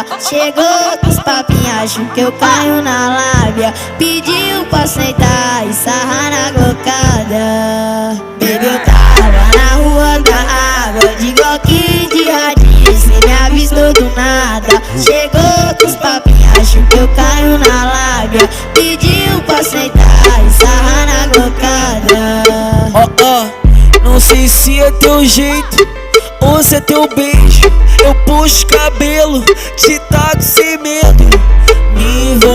nada. Chegou com os papinhos, acho que eu caio na lábia. Pediu pra sentar e sarrar na glocada. Baby, eu tava na rua da água, de Glock de radinho, cê me avistou do nada. Chegou com os papinhos, acho que eu caio na lábia. Pediu pra sentar e sarrar na glocada. Não sei se é teu jeito ou se é teu beijo. Eu puxo cabelo, te taco sem medo. Me envolvo